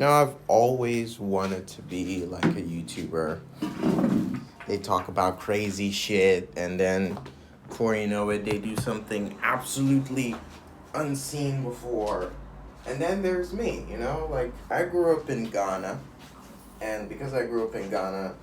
I've always wanted to be like a YouTuber. They talk about crazy shit, and then before you know it, they do something absolutely unseen before. And then there's me, like I grew up in Ghana, and because I grew up in Ghana,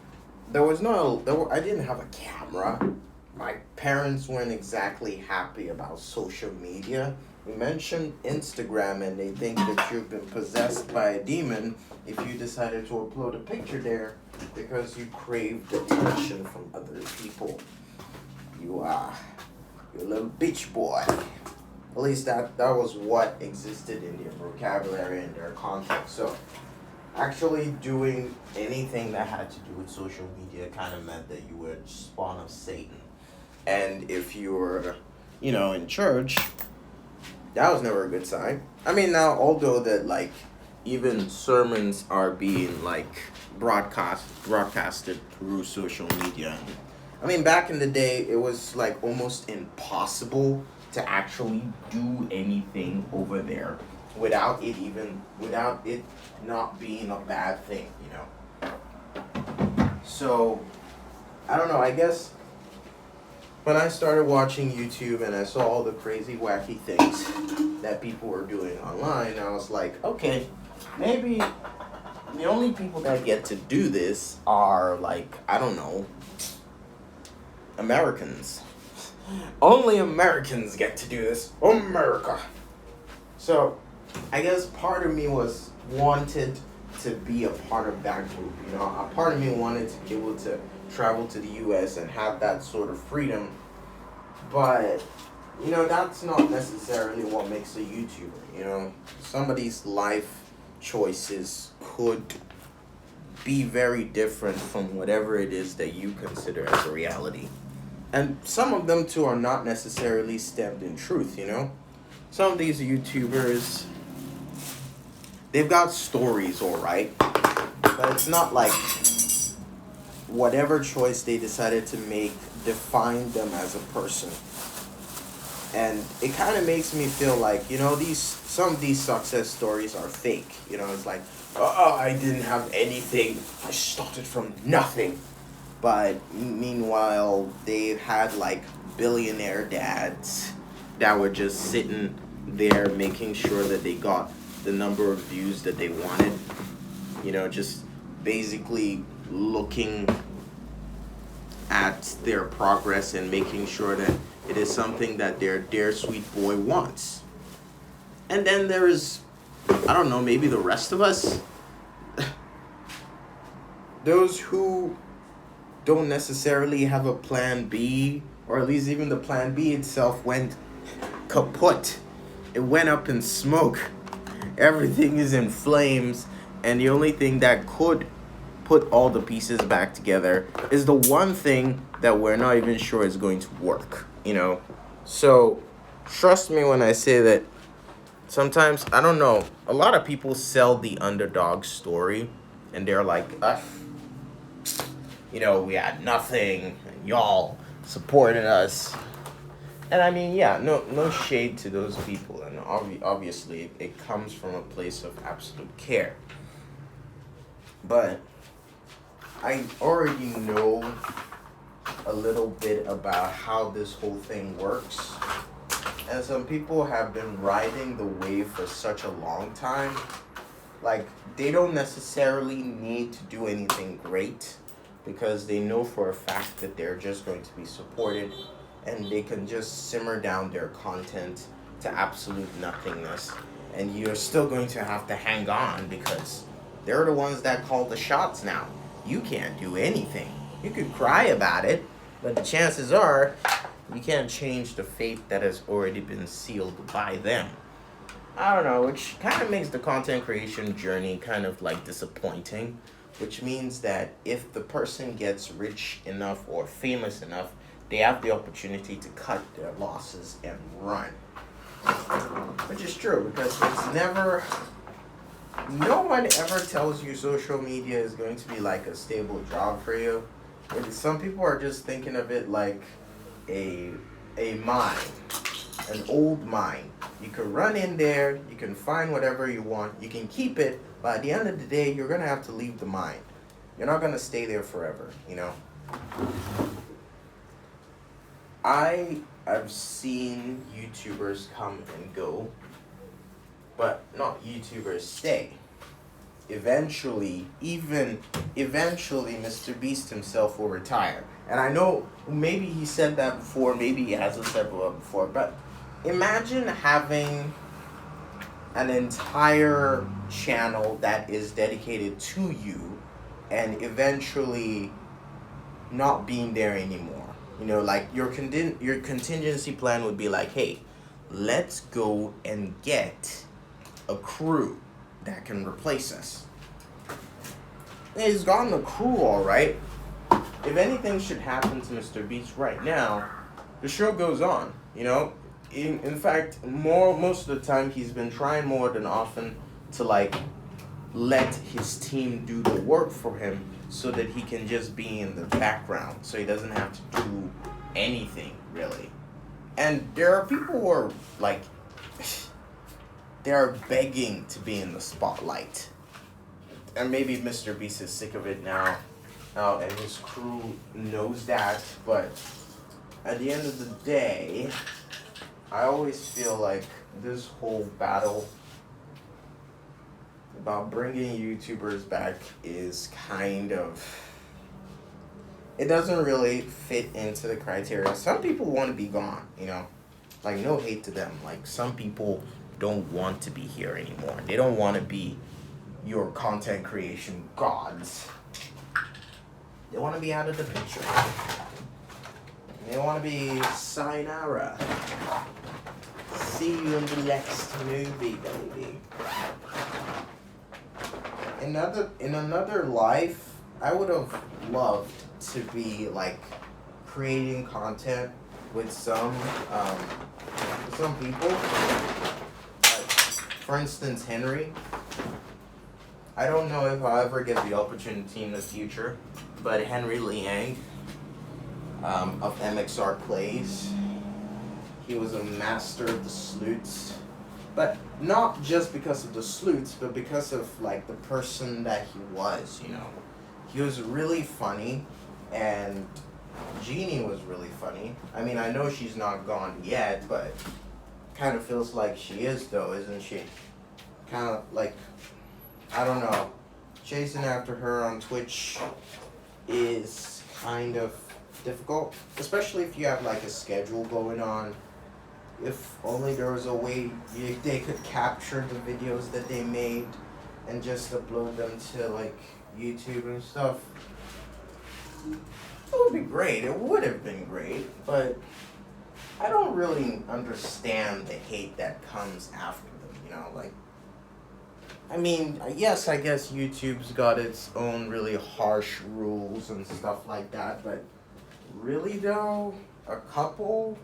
I didn't have a camera. My parents weren't exactly happy about social media. We mentioned Instagram, and they think that you've been possessed by a demon if you decided to upload a picture there because you craved attention from other people. You are, you're a little bitch boy. At least that was what existed in their vocabulary and their context. So actually doing anything that had to do with social media kind of meant that you were spawn of Satan. And if you were, in church, that was never a good sign. I mean, now, although that, like, even sermons are being, like, broadcasted through social media. I mean, back in the day, it was, like, almost impossible to actually do anything over there without it not being a bad thing. So, I don't know, I guess when I started watching YouTube and I saw all the crazy, wacky things that people were doing online, I was like, okay, maybe the only people that get to do this are, like, I don't know, Americans. Only Americans get to do this. America. So, I guess part of me wanted to be a part of that group. A part of me wanted to be able to travel to the U.S. and have that sort of freedom. But, that's not necessarily what makes a YouTuber. Somebody's life choices could be very different from whatever it is that you consider as a reality. And some of them, too, are not necessarily stemmed in truth. Some of these YouTubers, they've got stories, all right, but it's not like whatever choice they decided to make defined them as a person. And it kind of makes me feel like, some of these success stories are fake. It's like, oh, I didn't have anything. I started from nothing. But meanwhile, they've had like billionaire dads that were just sitting there making sure that they got the number of views that they wanted. Just basically looking at their progress and making sure that it is something that their dear sweet boy wants. And then there is, I don't know, maybe the rest of us. Those who don't necessarily have a plan B, or at least even the plan B itself went kaput. It went up in smoke. Everything is in flames, and the only thing that could put all the pieces back together is the one thing that we're not even sure is going to work, So, trust me when I say that sometimes, I don't know, a lot of people sell the underdog story, and they're like, we had nothing, and y'all supported us. And I mean, yeah, no shade to those people, and obviously it comes from a place of absolute care. But I already know a little bit about how this whole thing works. And some people have been riding the wave for such a long time. Like, they don't necessarily need to do anything great because they know for a fact that they're just going to be supported, and they can just simmer down their content to absolute nothingness. And you're still going to have to hang on because they're the ones that call the shots now. You can't do anything. You could cry about it, but the chances are you can't change the fate that has already been sealed by them. I don't know, which kind of makes the content creation journey kind of like disappointing, which means that if the person gets rich enough or famous enough, they have the opportunity to cut their losses and run. Which is true, because no one ever tells you social media is going to be like a stable job for you. Some people are just thinking of it like a mine, an old mine. You can run in there, you can find whatever you want, you can keep it, but at the end of the day, you're gonna have to leave the mine. You're not gonna stay there forever, you know? I've seen YouTubers come and go, but not YouTubers stay. Eventually, Mr. Beast himself will retire. And I know maybe he said that before, maybe he hasn't said that before, but imagine having an entire channel that is dedicated to you and eventually not being there anymore. You know, like your contingency plan would be like, hey, let's go and get a crew that can replace us. He's gotten a crew, all right. If anything should happen to Mr. Beast right now, the show goes on. You know, in fact, most of the time he's been trying more than often to like let his team do the work for him so that he can just be in the background, so he doesn't have to do anything really. And there are people who are like, they're begging to be in the spotlight. And maybe Mr. Beast is sick of it now, and his crew knows that, but at the end of the day, I always feel like this whole battle about bringing YouTubers back is kind of, it doesn't really fit into the criteria. Some people want to be gone, you know, like no hate to them. Like some people don't want to be here anymore. They don't want to be your content creation gods. They want to be out of the picture. They want to be sayonara. See you in the next movie, baby. In another life, I would have loved to be like creating content with some people. Like, for instance, Henry. I don't know if I'll ever get the opportunity in the future, but Henry Liang of MXR Plays, he was a master of the sleuths, but not just because of the sleuths, but because of like the person that he was, you know. He was really funny, and Jeannie was really funny. I mean, I know she's not gone yet, but kind of feels like she is though, isn't she? Kind of like, I don't know, chasing after her on Twitch is kind of difficult, especially if you have like a schedule going on. If only there was a way they could capture the videos that they made and just upload them to like YouTube and stuff. It would be great. It would have been great, but I don't really understand the hate that comes after them, you know, like, I mean, yes, I guess YouTube's got its own really harsh rules and stuff like that, but really though, a couple?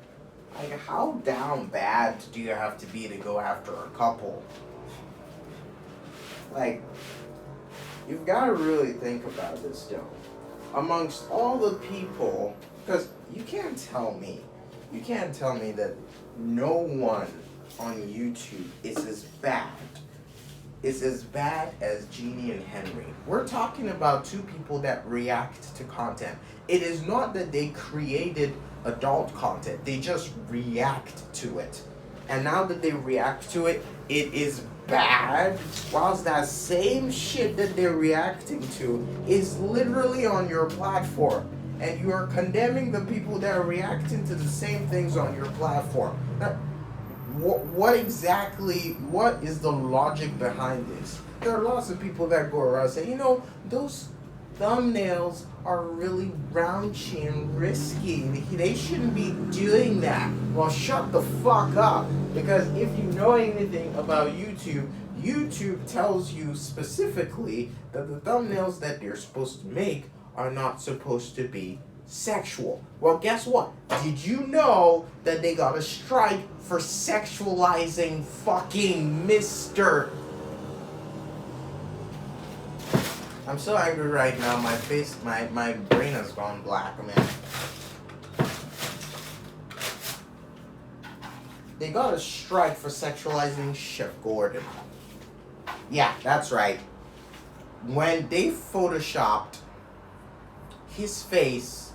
Like, how down bad do you have to be to go after a couple? Like, you've got to really think about this though. Amongst all the people, because you can't tell me that no one on YouTube is as bad as Jeannie and Henry. We're talking about two people that react to content. It is not that they created adult content, they just react to it. And now that they react to it, it is bad, whilst that same shit that they're reacting to is literally on your platform. And you are condemning the people that are reacting to the same things on your platform. Now, what is the logic behind this? There are lots of people that go around saying, you know, those thumbnails are really raunchy and risky. They shouldn't be doing that. Well, shut the fuck up. Because if you know anything about YouTube, YouTube tells you specifically that the thumbnails that they're supposed to make are not supposed to be sexual. Well, guess what? Did you know that they got a strike for sexualizing fucking Mr. I'm so angry right now. My face, my brain has gone black, man. they got a strike for sexualizing Chef Gordon. Yeah, that's right. When they photoshopped his face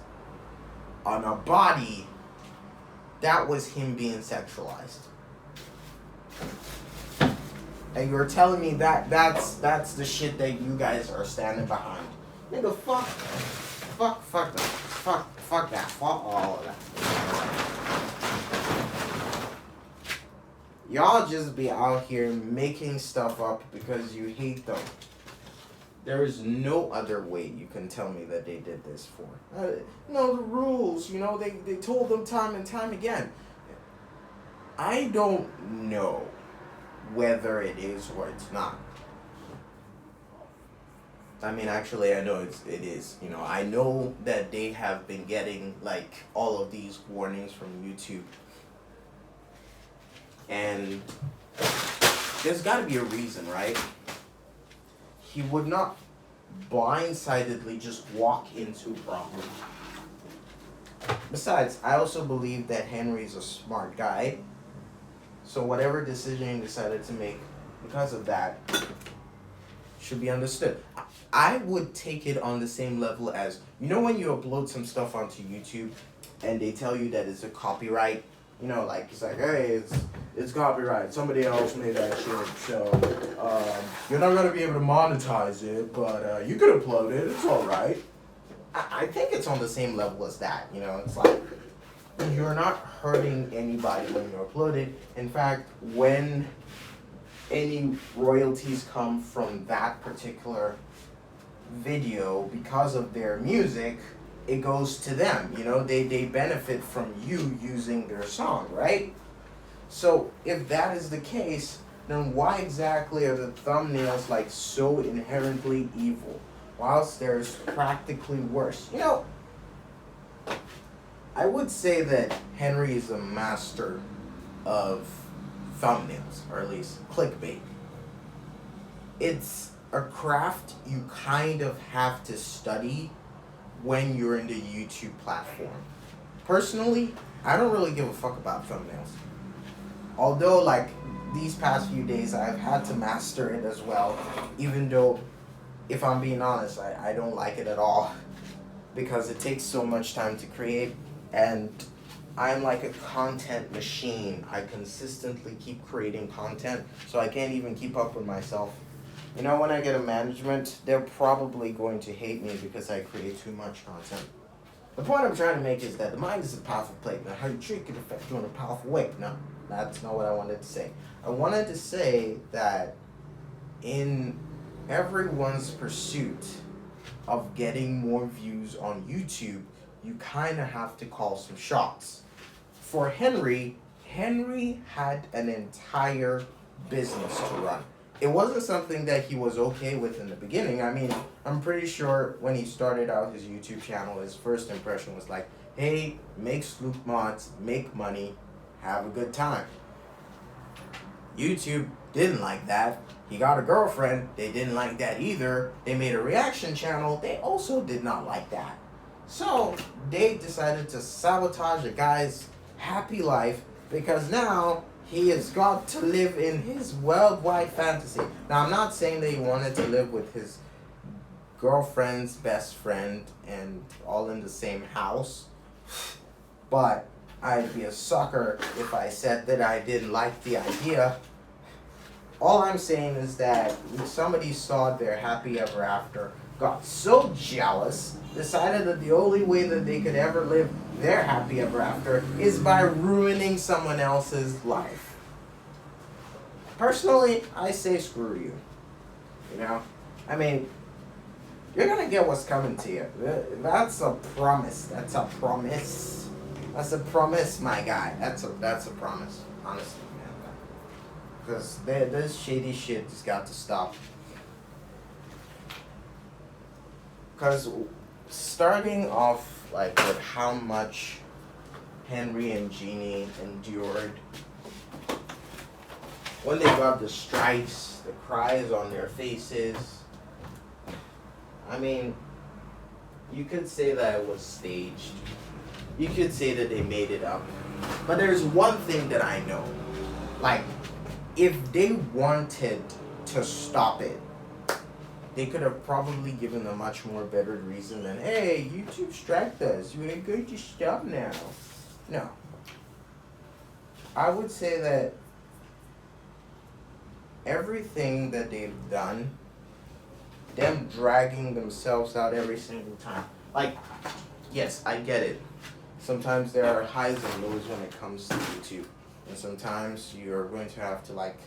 on a body, that was him being sexualized. And you're telling me that that's the shit that you guys are standing behind. Nigga, fuck that. Fuck that. Fuck all of that. Y'all just be out here making stuff up because you hate them. There is no other way you can tell me that they did this for. No, the rules, they told them time and time again. I don't know whether it is or it's not. I mean, actually, I know it is. I know that they have been getting, all of these warnings from YouTube. And there's got to be a reason, right? He would not blindsidedly just walk into property. Besides, I also believe that Henry's a smart guy. So whatever decision he decided to make because of that should be understood. I would take it on the same level as, when you upload some stuff onto YouTube and they tell you that it's a copyright, it's like, hey, it's copyright. Somebody else made that shit, so you're not going to be able to monetize it, but you could upload it. It's all right. I think it's on the same level as that, It's like, you're not hurting anybody when you upload it. In fact, when any royalties come from that particular video because of their music, it goes to them. They benefit from you using their song, right? So if that is the case, then why exactly are the thumbnails so inherently evil, whilst there's practically worse? I would say that Henry is a master of thumbnails, or at least clickbait. It's a craft you kind of have to study when you're in the YouTube platform. Personally, I don't really give a fuck about thumbnails. Although, these past few days, I've had to master it as well, even though, if I'm being honest, I don't like it at all, because it takes so much time to create, and I'm like a content machine. I consistently keep creating content, so I can't even keep up with myself. When I get a management, they're probably going to hate me because I create too much content. The point I'm trying to make is that the mind is a powerful plate. Now, how you treat can affect you in a powerful way. No, that's not what I wanted to say. I wanted to say that in everyone's pursuit of getting more views on YouTube, you kind of have to call some shots. For Henry had an entire business to run. It wasn't something that he was okay with in the beginning. I mean, I'm pretty sure when he started out his YouTube channel, his first impression was like, hey, make Sloop mods, make money, have a good time. YouTube didn't like that. He got a girlfriend, they didn't like that either. They made a reaction channel, they also did not like that. So they decided to sabotage a guy's happy life because now he has got to live in his worldwide fantasy. Now, I'm not saying that he wanted to live with his girlfriend's best friend and all in the same house, but I'd be a sucker if I said that I didn't like the idea. All I'm saying is that somebody saw their happy ever after, got so jealous, decided that the only way that they could ever live their happy ever after is by ruining someone else's life. Personally, I say screw you. I mean, you're gonna get what's coming to you. That's a promise. That's a promise. That's a promise, my guy. That's a promise. Honestly, man. Because this shady shit just got to stop. Because starting off with how much Henry and Jeannie endured when they got the strikes, the cries on their faces. I mean, you could say that it was staged. You could say that they made it up. But there's one thing that I know. Like, if they wanted to stop it, they could have probably given a much more better reason than, hey, YouTube striked us. You ain't going to stop now. No. I would say that everything that they've done, them dragging themselves out every single time. Like, yes, I get it. Sometimes there are highs and lows when it comes to YouTube. And sometimes you're going to have to like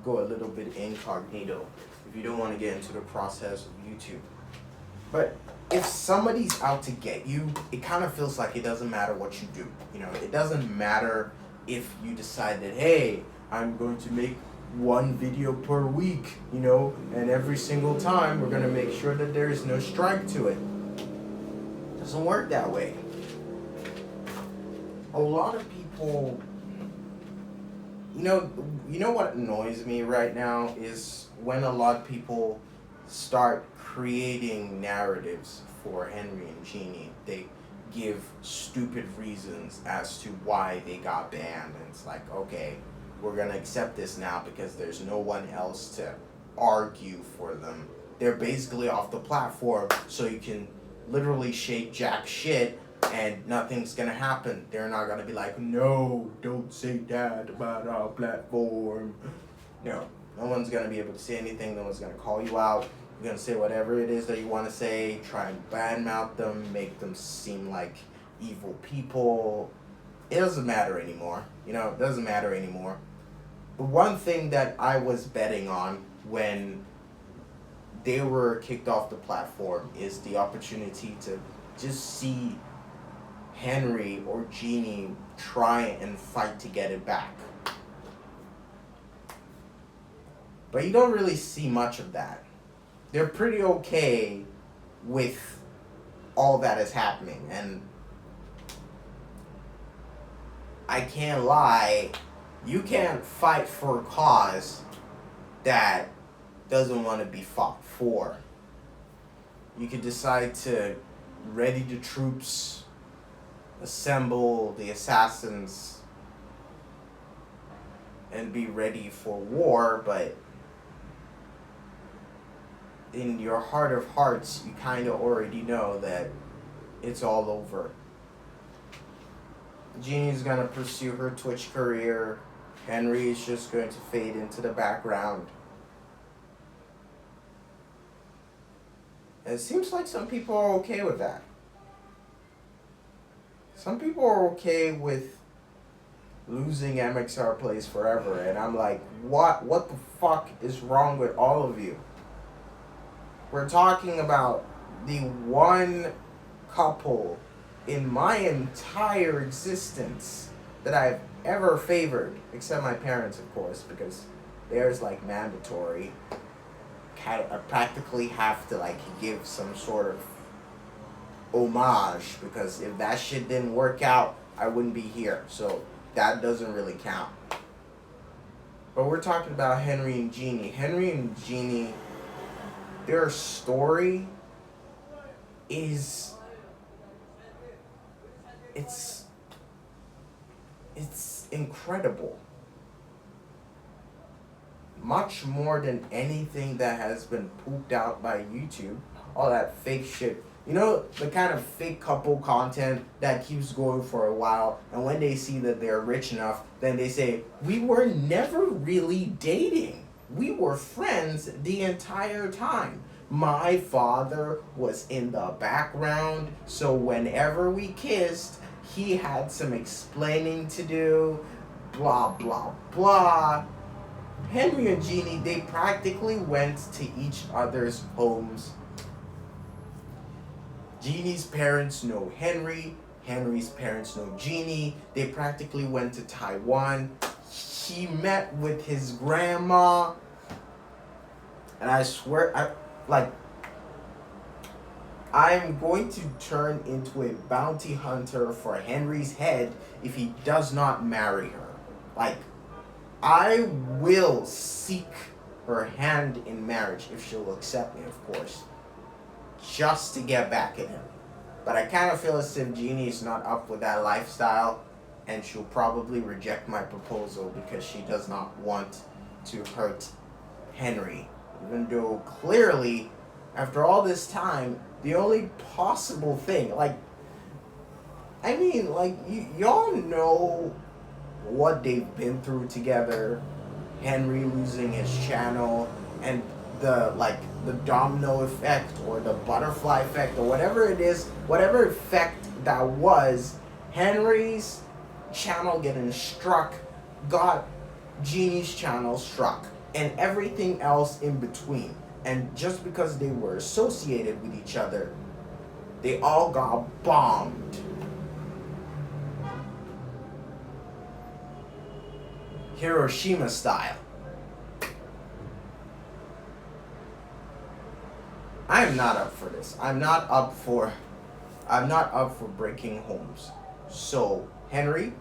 go a little bit incognito if you don't want to get into the process of YouTube. But if somebody's out to get you, it kind of feels like it doesn't matter what you do. You know, it doesn't matter if you decide that, hey, I'm going to make one video per week, you know, and every single time we're going to make sure that there is no strike to it. It doesn't work that way. A lot of people, you know what annoys me right now is when a lot of people start creating narratives for Henry and Jeannie. They give stupid reasons as to why they got banned, and it's like, okay, we're gonna accept this now because there's no one else to argue for them. They're basically off the platform, so you can literally shake jack shit and nothing's gonna happen. They're not gonna be like, no, don't say that about our platform. No one's gonna be able to say anything. No one's gonna call you out. You're gonna say whatever it is that you want to say. Try and badmouth them, make them seem like evil people. It doesn't matter anymore. You know, it doesn't matter anymore. The one thing that I was betting on when they were kicked off the platform is the opportunity to just see Henry or Jeannie try and fight to get it back. But you don't really see much of that. They're pretty okay with all that is happening, and I can't lie, you can't fight for a cause that doesn't want to be fought for. You could decide to ready the troops, assemble the assassins, and be ready for war, but in your heart of hearts, you kind of already know that it's all over. Jeannie's going to pursue her Twitch career. Henry is just going to fade into the background. And it seems like some people are okay with that. Some people are okay with losing MXR Plays forever. And I'm like, what the fuck is wrong with all of you? We're talking about the one couple in my entire existence that I've ever favored, except my parents, of course, because theirs like mandatory. I practically have to like give some sort of homage, because if that shit didn't work out, I wouldn't be here. So that doesn't really count. But we're talking about Henry and Jeannie. Henry and Jeannie, their story is it's incredible. Much more than anything that has been pooped out by YouTube. All that fake shit. You know, the kind of fake couple content that keeps going for a while, and when they see that they're rich enough, then they say, we were never really dating. We were friends the entire time. My father was in the background, so whenever we kissed, he had some explaining to do, blah, blah, blah. Henry and Jeannie, they practically went to each other's homes. Jeannie's parents know Henry. Henry's parents know Jeannie. They practically went to Taiwan. He met with his grandma. And I swear, I'm going to turn into a bounty hunter for Henry's head if he does not marry her. Like, I will seek her hand in marriage if she'll accept me, of course, just to get back at him. But I kind of feel as if Jeannie's not up with that lifestyle. and she'll probably reject my proposal because she does not want to hurt Henry. Even though clearly, after all this time, the only possible thing, like, I mean, like, y'all know what they've been through together. Henry losing his channel, and the domino effect or the butterfly effect or whatever it is, whatever effect that was, Henry's channel getting struck got Jeannie's channel struck, and everything else in between. And just because they were associated with each other, they all got bombed. Hiroshima style. I am not up for this. I'm not up for breaking homes. So, Henry,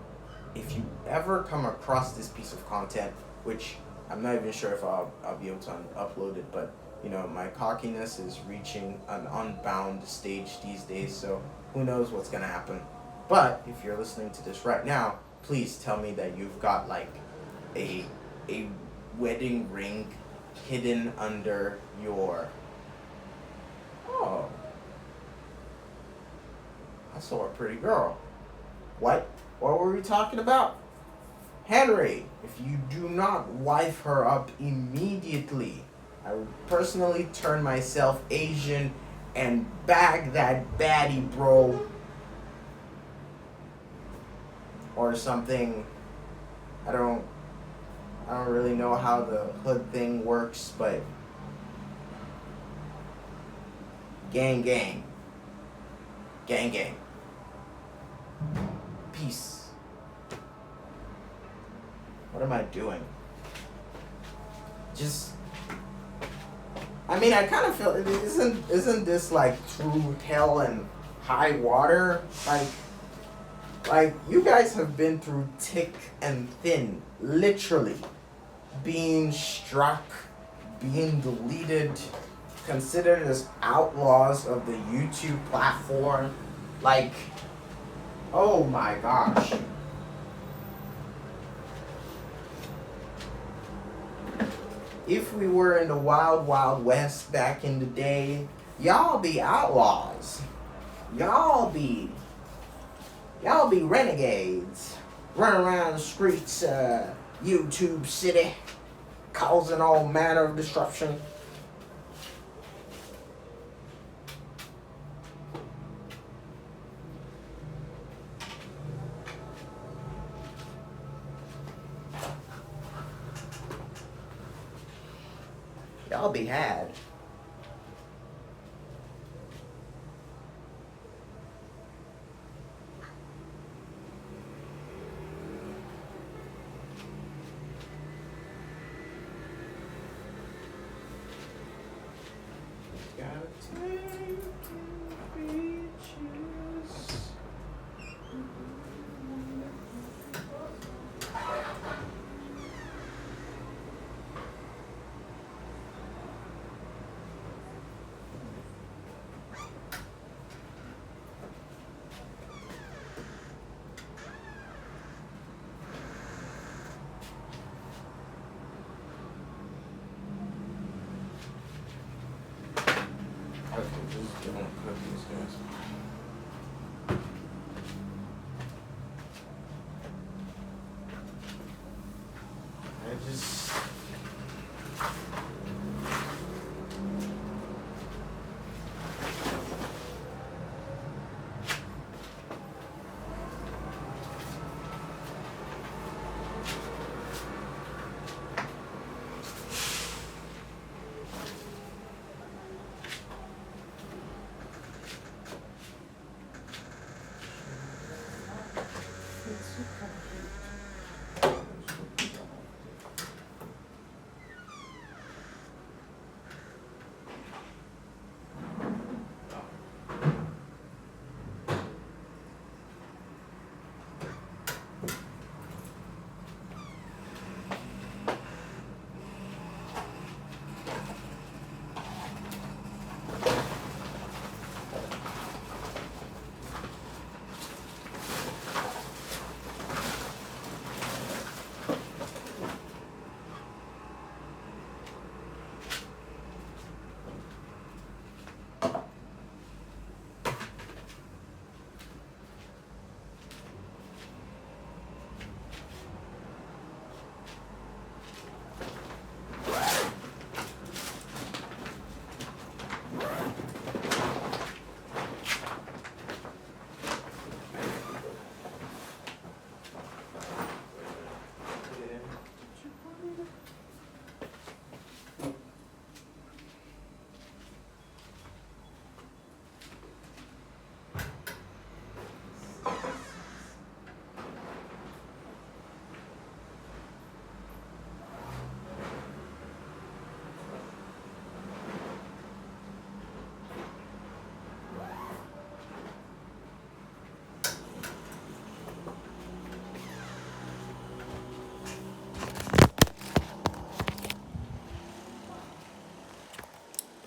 if you ever come across this piece of content, which I'm not even sure if I'll be able to upload it, but you know, my cockiness is reaching an unbound stage these days, so who knows what's gonna happen. But if you're listening to this right now, please tell me that you've got like a wedding ring hidden under your... Oh, I saw a pretty girl. What were we talking about? Henry, if you do not wife her up immediately, I will personally turn myself Asian and bag that baddie, bro. Or something. I don't really know how the hood thing works, but gang gang. Gang gang. Peace. What am I doing? I mean, I kind of feel, isn't this like through hell and high water? Like you guys have been through thick and thin, literally. Being struck, being deleted, considered as outlaws of the YouTube platform. Like, oh my gosh. If we were in the wild, wild west back in the day, y'all be outlaws. Y'all be renegades. Running around the streets, YouTube city, causing all manner of disruption. Y'all be had.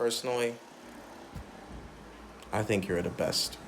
personally, I think you're the best.